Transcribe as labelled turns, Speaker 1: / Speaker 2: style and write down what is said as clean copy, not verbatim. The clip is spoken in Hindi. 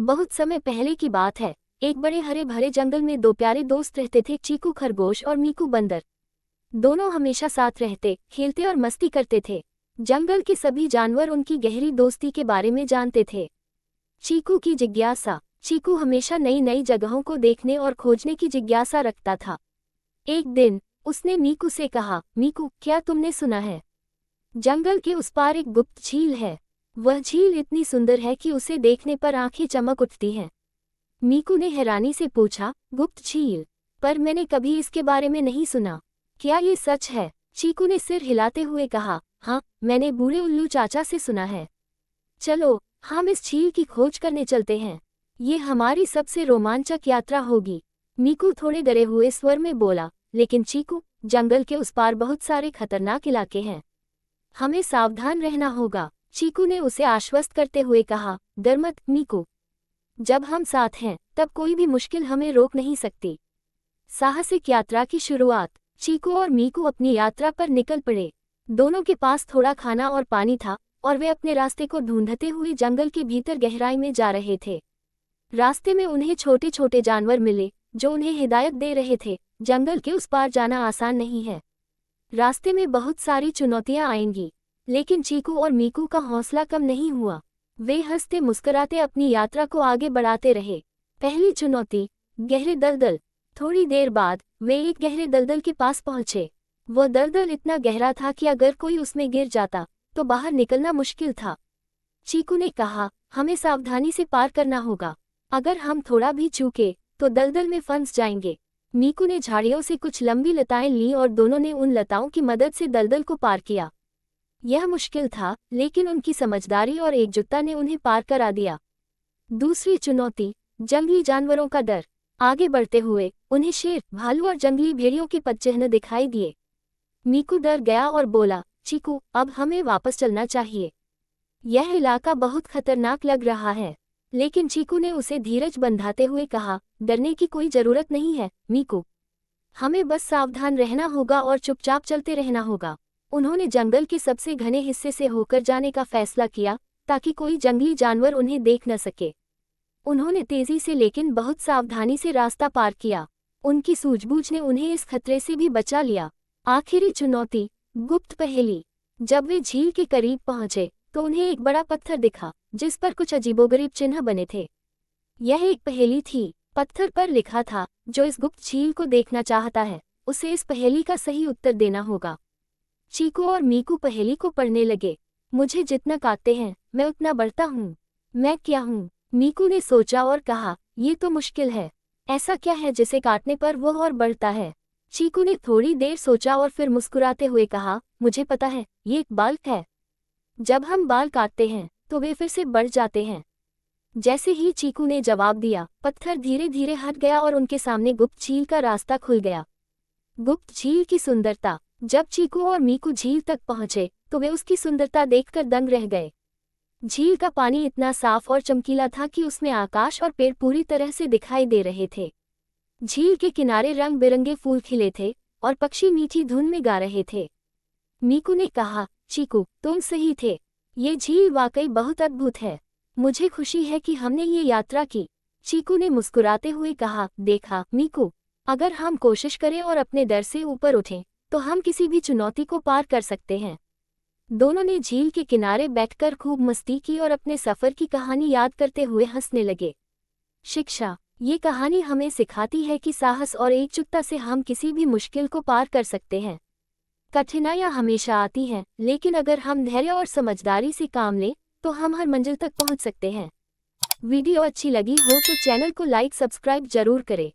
Speaker 1: बहुत समय पहले की बात है। एक बड़े हरे भरे जंगल में दो प्यारे दोस्त रहते थे, चीकू खरगोश और मीकू बंदर। दोनों हमेशा साथ रहते, खेलते और मस्ती करते थे। जंगल के सभी जानवर उनकी गहरी दोस्ती के बारे में जानते थे। चीकू की जिज्ञासा। चीकू हमेशा नई नई जगहों को देखने और खोजने की जिज्ञासा रखता था। एक दिन उसने मीकू से कहा, मीकू, क्या तुमने सुना है? जंगल के उस पार एक गुप्त झील है। वह झील इतनी सुंदर है कि उसे देखने पर आंखें चमक उठती हैं। मीकू ने हैरानी से पूछा, गुप्त झील? पर मैंने कभी इसके बारे में नहीं सुना। क्या ये सच है? चीकू ने सिर हिलाते हुए कहा, हाँ, मैंने बूढ़े उल्लू चाचा से सुना है। चलो, हम इस झील की खोज करने चलते हैं। ये हमारी सबसे रोमांचक यात्रा होगी। मीकू थोड़े डरे हुए स्वर में बोला, लेकिन चीकू, जंगल के उस पार बहुत सारे खतरनाक इलाके हैं। हमें सावधान रहना होगा। चीकू ने उसे आश्वस्त करते हुए कहा, डर मत मीकू। जब हम साथ हैं तब कोई भी मुश्किल हमें रोक नहीं सकती। साहसिक यात्रा की शुरुआत। चीकू और मीकू अपनी यात्रा पर निकल पड़े। दोनों के पास थोड़ा खाना और पानी था और वे अपने रास्ते को ढूंढते हुए जंगल के भीतर गहराई में जा रहे थे। रास्ते में उन्हें छोटे छोटे जानवर मिले जो उन्हें हिदायत दे रहे थे, जंगल के उस पार जाना आसान नहीं है। रास्ते में बहुत सारी चुनौतियां आएंगी, लेकिन चीकू और मीकू का हौसला कम नहीं हुआ। वे हंसते मुस्कुराते अपनी यात्रा को आगे बढ़ाते रहे। पहली चुनौती, गहरे दलदल। थोड़ी देर बाद वे एक गहरे दलदल के पास पहुंचे। वो दलदल इतना गहरा था कि अगर कोई उसमें गिर जाता तो बाहर निकलना मुश्किल था। चीकू ने कहा, हमें सावधानी से पार करना होगा। अगर हम थोड़ा भी चूके तो दलदल में फंस जाएंगे। मीकू ने झाड़ियों से कुछ लंबी लताएं लीं और दोनों ने उन लताओं की मदद से दलदल को पार किया। यह मुश्किल था, लेकिन उनकी समझदारी और एकजुटता ने उन्हें पार करा दिया। दूसरी चुनौती, जंगली जानवरों का डर। आगे बढ़ते हुए उन्हें शेर, भालू और जंगली भेड़ियों के पदचिह्न दिखाई दिए। मीकू डर गया और बोला, चीकू, अब हमें वापस चलना चाहिए। यह इलाका बहुत खतरनाक लग रहा है। लेकिन चीकू ने उसे धीरज बंधाते हुए कहा, डरने की कोई जरूरत नहीं है मीकू। हमें बस सावधान रहना होगा और चुपचाप चलते रहना होगा। उन्होंने जंगल के सबसे घने हिस्से से होकर जाने का फैसला किया ताकि कोई जंगली जानवर उन्हें देख न सके। उन्होंने तेजी से लेकिन बहुत सावधानी से रास्ता पार किया। उनकी सूझबूझ ने उन्हें इस खतरे से भी बचा लिया। आखिरी चुनौती, गुप्त पहेली। जब वे झील के करीब पहुंचे तो उन्हें एक बड़ा पत्थर दिखा जिस पर कुछ अजीबोगरीब चिन्ह बने थे। यह एक पहेली थी। पत्थर पर लिखा था, जो इस गुप्त झील को देखना चाहता है उसे इस पहेली का सही उत्तर देना होगा। चीकू और मीकू पहेली को पढ़ने लगे। मुझे जितना काटते हैं मैं उतना बढ़ता हूँ। मैं क्या हूँ? मीकू ने सोचा और कहा, ये तो मुश्किल है। ऐसा क्या है जिसे काटने पर वो और बढ़ता है? चीकू ने थोड़ी देर सोचा और फिर मुस्कुराते हुए कहा, मुझे पता है, ये एक बाल है। जब हम बाल काटते हैं तो वे फिर से बढ़ जाते हैं। जैसे ही चीकू ने जवाब दिया, पत्थर धीरे धीरे हट गया और उनके सामने गुप्त झील का रास्ता खुल गया। गुप्त झील की सुंदरता। जब चीकू और मीकू झील तक पहुंचे तो वे उसकी सुंदरता देखकर दंग रह गए। झील का पानी इतना साफ और चमकीला था कि उसमें आकाश और पेड़ पूरी तरह से दिखाई दे रहे थे। झील के किनारे रंग बिरंगे फूल खिले थे और पक्षी मीठी धुन में गा रहे थे। मीकू ने कहा, चीकू, तुम सही थे। ये झील वाकई बहुत अद्भुत है। मुझे खुशी है कि हमने ये यात्रा की। चीकू ने मुस्कुराते हुए कहा, देखा मीकू, अगर हम कोशिश करें और अपने डर से ऊपर उठें तो हम किसी भी चुनौती को पार कर सकते हैं। दोनों ने झील के किनारे बैठकर खूब मस्ती की और अपने सफर की कहानी याद करते हुए हंसने लगे। शिक्षा। ये कहानी हमें सिखाती है कि साहस और एकजुटता से हम किसी भी मुश्किल को पार कर सकते हैं। कठिनाइयाँ हमेशा आती हैं, लेकिन अगर हम धैर्य और समझदारी से काम लें तो हम हर मंजिल तक पहुंच सकते हैं। वीडियो अच्छी लगी हो तो चैनल को लाइक सब्सक्राइब जरूर करें।